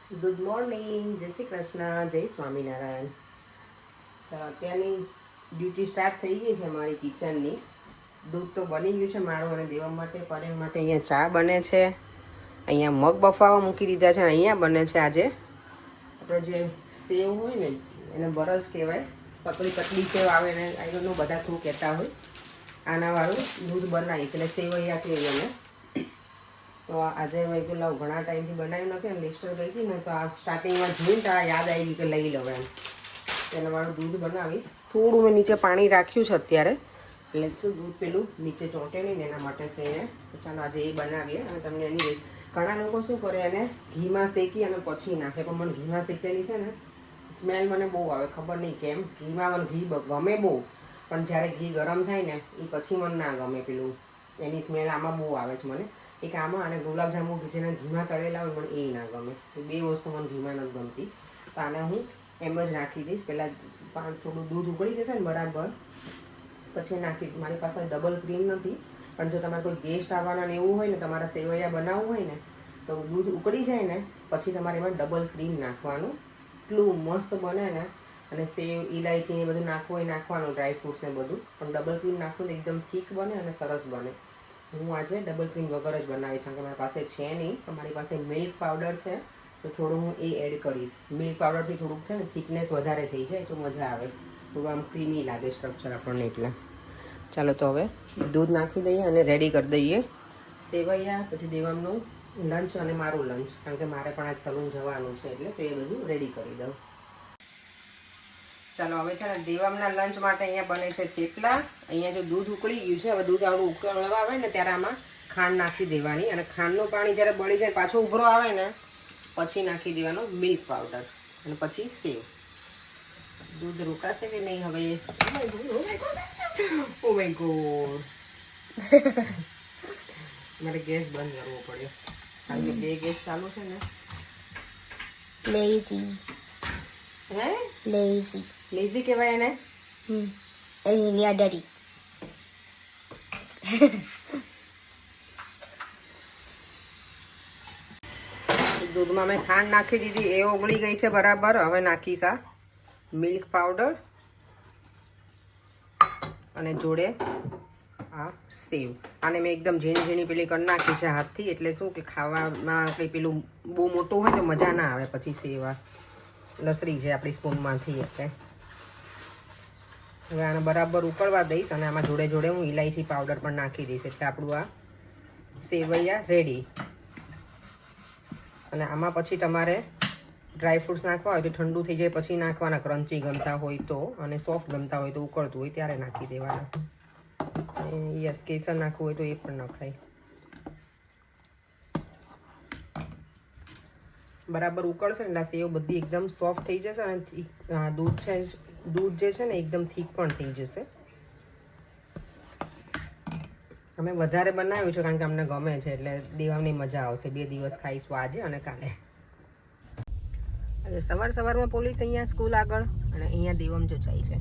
Good morning, જય શ્રી કૃષ્ણ, જય સ્વામિનારાયણ. તો અત્યારની ડ્યુટી સ્ટાર્ટ થઈ ગઈ છે મારી કિચનની. દૂધ તો બની ગયું છે મારું અને દેવા માટે, પરેણ માટે. અહીંયા ચા બને છે, અહીંયા મગ બફાવા મૂકી દીધા છે અને અહીંયા બને છે આજે આપણો જે સેવ હોય ને એને બરસ કહેવાય, પતલી સેવ આવે ને, આઈ ડોન્ટ નો બધા શું કહેતા હોય. આનાવાળું દૂધ બનાવીશ એટલે સેવૈયા કહીએ અમે. તો આજે મેં કીધું લાવ, ઘણા ટાઈમથી બનાવ્યું નથી અને લિસ્ટર ગઈ હતી ને, તો આ સ્ટાર્ટિંગમાં જોઈને તો આ યાદ આવી ગયું કે લઈ લઉં એમ. તેના વાળું દૂધ બનાવીશ. થોડું મેં નીચે પાણી રાખ્યું છે અત્યારે, એટલે શું દૂધ પેલું નીચે ચોંટે નહીં ને એના માટે થઈને. તો ચાલો આજે એ બનાવીએ અને તમને એની ઘણા લોકો શું કરે, એને ઘીમાં શેકી અને પછી નાખે. પણ મને ઘીમાં શેકેલી છે ને સ્મેલ મને બહુ આવે, ખબર નહીં કેમ. ઘીમાં મને ઘી ગમે બહુ, પણ જ્યારે ઘી ગરમ થાય ને એ પછી મને ના ગમે પેલું, એની સ્મેલ આમાં બહુ આવે છે મને. એક આમાં અને ગુલાબજાંબુ જેને ઘીમાં તળેલા હોય મને એ ના ગમે. એ બે વસ્તુ મને ઘીમાં નથી ગમતી. તો આને હું એમ જ નાખી દઈશ. પહેલાં થોડું દૂધ ઉકળી જશે ને બરાબર પછી નાખીશ. મારી પાસે ડબલ ક્રીમ નથી, પણ જો તમારે કોઈ ગેસ્ટ આવવાના ને એવું હોય ને, તમારા સેવૈયા બનાવવું હોય ને, તો દૂધ ઉકળી જાય ને પછી તમારે એમાં ડબલ ક્રીમ નાખવાનું. એટલું મસ્ત બને ને. અને સેવ, ઇલાયચી ને બધું નાખવું હોય નાખવાનું, ડ્રાયફ્રૂટ્સ ને બધું, પણ ડબલ ક્રીમ નાખવું તો એકદમ થીક બને અને સરસ બને. હું આજે ડબલ ક્રીમ વગર જ બનાવીશ, કારણ કે મારી પાસે છે નહીં. તમારી પાસે મિલ્ક પાવડર છે તો થોડું હું એ એડ કરીશ. મિલ્ક પાવડરથી થોડુંક છે ને થિકનેસ વધારે થઈ જાય તો મજા આવે, થોડું આમ ક્રીમી લાગે સ્ટ્રક્ચર આપણને. એટલે ચાલો તો હવે દૂધ નાખી દઈએ અને રેડી કરી દઈએ સેવૈયા. પછી દેવામનું લંચ અને મારું લંચ, કારણ કે મારે પણ આજ સલૂન જવાનું છે એટલે તો એ બધું રેડી કરી દઉં. ચાલો હવે છે ને દેવામના લંચ માટે અહીંયા બને છે થેપલા. અહીંયા જો દૂધ ઉકળી ગયું છે, હવે દૂધ આવું ઉકળવા આવે ને ત્યારે આમાં ખાંડ નાખી દેવાની, અને ખાંડનું પાણી જ્યારે બળી જાય પાછો ઉભરો આવે ને પછી નાખી દેવાનો મિલ્ક પાવડર, અને પછી સેવ. દૂધ રોકાશે કે નહીં હવે? ઓ માય ગોડ, મારે ગેસ બંધ કરવો પડ્યો, કારણ કે 2 ગેસ ચાલુ છે ને. લેઝી. હે? લેઝી. લેઝી કહેવાય એને? અહીંયા ડરી. દૂધમાં મેં ખાંડ નાખી દીધી, એ ઓગળી ગઈ છે બરાબર. હવે નાખીશ આ મિલ્ક પાવડર અને જોડે આ સેવ. આને મેં એકદમ ઝીણી ઝીણી પેલી કરી નાખી છે હાથથી, એટલે શું કે ખાવામાં કંઈ પેલું બહુ મોટું હોય તો મજા ના આવે પછી. સેવા લસરી છે આપણી સ્પૂનમાંથી. એટલે હવે આને બરાબર ઉકળવા દઈશ અને આમાં જોડે જોડે હું ઇલાયચી પાવડર પણ નાખી દઈશ, એટલે આપણું આ સેવૈયા રેડી. અને આમાં પછી તમારે ડ્રાયફ્રૂટ્સ નાખવા હોય તો ઠંડુ થઈ જાય પછી નાખવાના, ક્રન્ચી ગમતા હોય તો, અને સોફ્ટ ગમતા હોય તો ઉકળતું હોય ત્યારે નાખી દેવાના. યસ, કેસર નાખવું હોય તો એ પણ નખાય. બરાબર ઉકળશે ને એટલે સેવ બધી એકદમ સોફ્ટ થઈ જશે અને દૂધ જે છે ને એકદમ થીક પણ થઈ જશે. અમે વધારે બનાવ્યું છે કારણ કે અમને ગમે છે, એટલે દેવાની મજા આવશે. 2 દિવસ ખાઈશું, આજે અને કાલે. આજે સવારમાં પોલીસ અહીંયા સ્કૂલ આગળ, અને અહીંયા દેવમ જો જાય છે.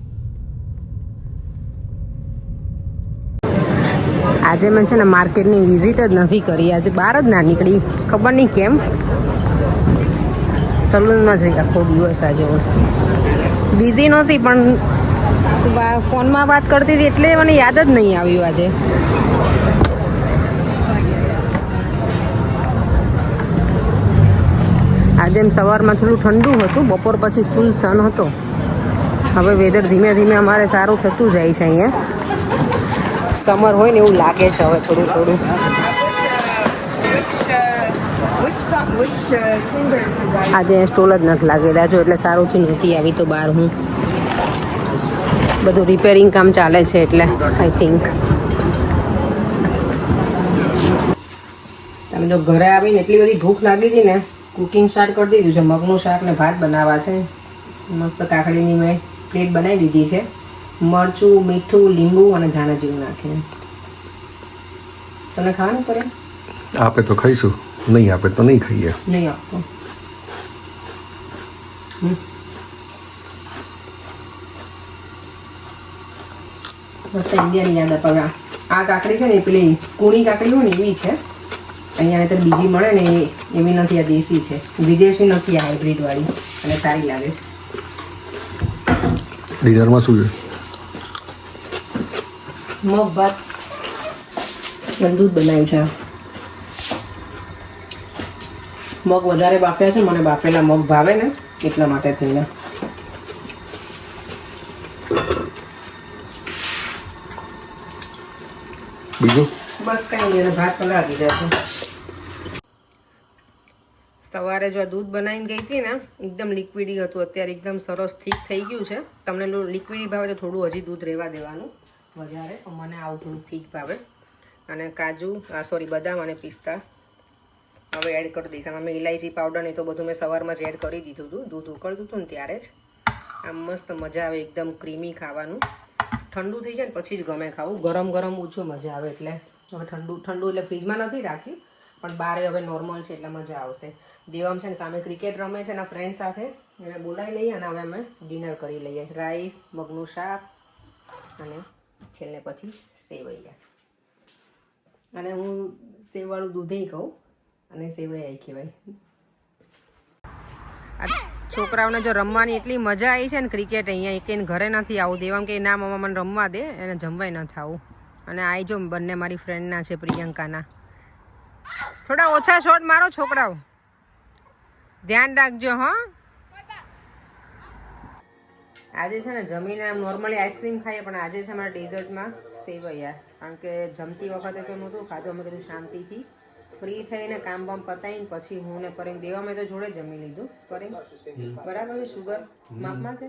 આજે મેં છે ને માર્કેટની વિઝિટ જ નથી કરી, આજે બહાર જ ના નીકળી, ખબર નહીં કેમ. સલૂનમાં જઈ આખો દિવસ આજે બિઝી નહોતી, પણ ફોનમાં વાત કરતી હતી એટલે મને યાદ જ નહીં આવ્યું આજે. આજે એમ સવારમાં થોડું ઠંડુ હતું, બપોર પછી ફૂલ સન હતો. હવે વેધર ધીમે ધીમે અમારે સારું થતું જાય છે. અહીંયા સમર હોય ને એવું લાગે છે હવે થોડું થોડું. આજે સ્ટોલ જ નથી લાગેલા જો, એટલે સારુંથી નહોતી આવી. તો બહાર હું બધું રિપેરિંગ કામ ચાલે છે એટલે આઈ થિંક. તમે જો ઘરે આવીને એટલી બધી ભૂખ લાગી હતી ને, કુકિંગ સ્ટાર્ટ કરી દીધું છે. મગનું શાક ને ભાત બનાવવા છે. મસ્ત કાકડીની મેં પ્લેટ બનાવી દીધી છે, મરચું, મીઠું, લીંબુ અને ધાણા જીરું નાખીને. તને ખાવાનું પડે? આપે તો ખાઈશું, નહીં આપે તો નહીં ખાઈએ. નહીં આપતો. મસ્ત ઇન્ડિયન યાદ અપાવ્યા. આ કાકડી છે ને પેલી કુણી કાકડી હોય ને એવી છે. અહીંયા તો બીજી મળે ને એવી નથી, આ દેશી છે, વિદેશી નથી, આ હાઇબ્રિડવાળી, અને સારી લાગે. ડિનરમાં શું છે? મગ ભાત દૂધ બનાવ્યું છે. મગ વધારે બાફ્યા છે, મને બાફેલા મગ ભાવે ને એટલા માટે થઈને. બીજું બસ કંઈ નહીં, અને ભાત પલાળી દીધા છે. સવારે જો દૂધ બનાવીને ગઈ હતી ને એકદમ લિક્વિડી હતું, અત્યારે એકદમ સરસ થીક થઈ ગયું છે. તમને લિક્વિડી ભાવે તો થોડું હજી દૂધ રહેવા દેવાનું વધારે, પણ મને આવું થોડું થીક ભાવે. અને કાજુ બદામ અને પિસ્તા હવે એડ કરી દઈશ. આમાં મેં ઇલાયચી પાવડર ને તો બધું મેં સવારમાં જ એડ કરી દીધું હતું, દૂધ ઉકળતું હતું ને ત્યારે જ. આમ મસ્ત મજા આવે, એકદમ ક્રીમી ખાવાનું. ઠંડુ થઈ જાય ને પછી જ ગમે ખાવું, ગરમ ગરમ ઓછું મજા આવે. એટલે હવે ઠંડુ એટલે ફ્રીજમાં નથી રાખ્યું, પણ બારે હવે નોર્મલ છે એટલે મજા આવશે. દેવમ છે ને સામે ક્રિકેટ રમે છે એના ફ્રેન્ડ સાથે, એને બોલાવી લઈએ અને હવે અમે ડિનર કરી લઈએ. રાઈસ, મગનું શાક અને છેલ્લે પછી સેવૈયા. અને હું સેવવાળું દૂધે કહું અને સેવૈયા કહેવાય. છોકરાઓને જો રમવાની એટલી મજા આવી છે ને ક્રિકેટ, અહીંયા એક ઘરે નથી આવું. દેવમ કે ના મમ્મા મને રમવા દે, એને જમવાય ન થાવું. અને આવી જો બંને મારી ફ્રેન્ડના છે, પ્રિયંકાના. થોડા ઓછા શોટ મારો છોકરાઓ, ધ્યાન રાખજો. હા, આજે છે ને જમીને આમ નોર્મલી આઈસ્ક્રીમ ખાઈએ, પણ આજે છે અમારા ડેઝર્ટમાં સેવૈયા. કારણ કે જમતી વખતે તો નહોતું ખાધું, અમે બધું શાંતિથી ફ્રી થઈને કામ બામ પતાવીને પછી હું ને પરેંગ, દેવામાં તો જોડે જમી લીધું. પરેંગ બરાબર છે, શુગર માપમાં છે,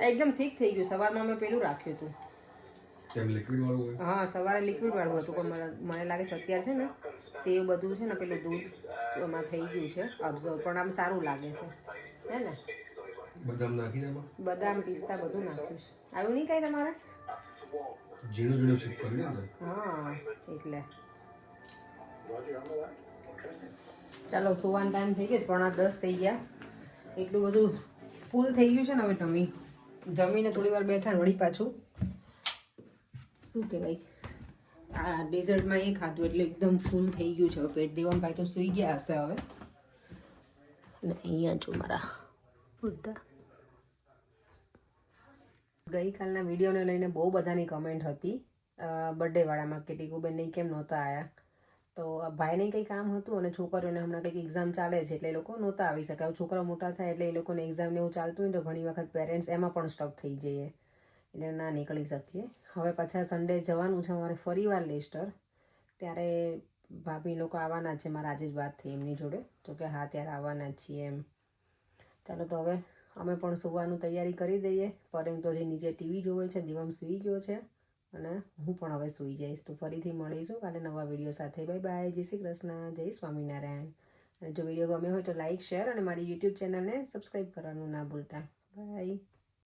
એકદમ ઠીક થઈ ગયું. સવારમાં મેં પેલું રાખ્યું હતું. હા, સવારે લિક્વિડ વાળું હતું, પણ મને લાગે છે અત્યારે છે ને સેવ બધું છે ને પેલું દૂધ એમાં થઈ ગયું છે અબ્ઝર્વ, પણ આમ સારું લાગે છે. હે ને બદામ પિસ્તા બધું નાખ્યું છે. આવ્યું નહીં કાંઈ તમારે? હા, એટલે ચાલો સુવાનો ટાઈમ થઈ ગયો, 9:30 થઈ ગયા. એટલું બધું ફૂલ થઈ ગયું છે ને હવે જમીને થોડી વાર બેઠા, વળી પાછું શું કહેવાય આ ડેઝર્ટમાં એ ખાધું એટલે એકદમ ફૂલ થઈ ગયું છે. હવે પેટ દેવામાં ભાઈ તો સૂઈ ગયા હશે હવે. અને અહીંયા જો મારા બધા ગઈકાલના વિડીયોને લઈને બહુ બધાની કમેન્ટ હતી બર્થડેવાળામાં કે ટીકુબેન નહીં કેમ નહોતા આવ્યા. તો ભાઈને કંઈ કામ હતું અને છોકરીઓને હમણાં કંઈક એક્ઝામ ચાલે છે એટલે એ લોકો નહોતા આવી શકે. હવે છોકરાઓ મોટા થાય એટલે એ લોકોને એક્ઝામને એવું ચાલતું હોય તો ઘણી વખત પેરેન્ટ્સ એમાં પણ સ્ટક થઈ જઈએ એટલે ના નીકળી શકીએ. હવે પાછા સન્ડે જવાનું છે અમારે ફરીવાર લેસ્ટર, ત્યારે ભાભી લોકો આવવાના છે. મારા આજે જ વાત થઈ એમની જોડે, તો કે હા ત્યારે આવવાના જ છીએ એમ. ચાલો તો હવે અમે પણ સુવાનું તૈયારી કરી દઈએ. પરેંગ તો હજી નીચે ટીવી જોવે છે, દીવમ સૂઈ ગયો છે અને હું પણ હવે સૂઈ જઈશ. તો ફરીથી મળીશું કાલે નવા વિડીયો સાથે. બાય બાય, જય શ્રી કૃષ્ણ, જય સ્વામિનારાયણ. અને જો વિડીયો ગમ્યો હોય તો લાઇક, શેર અને મારી યુટ્યુબ ચેનલને સબસ્ક્રાઈબ કરવાનું ના ભૂલતા. બાય.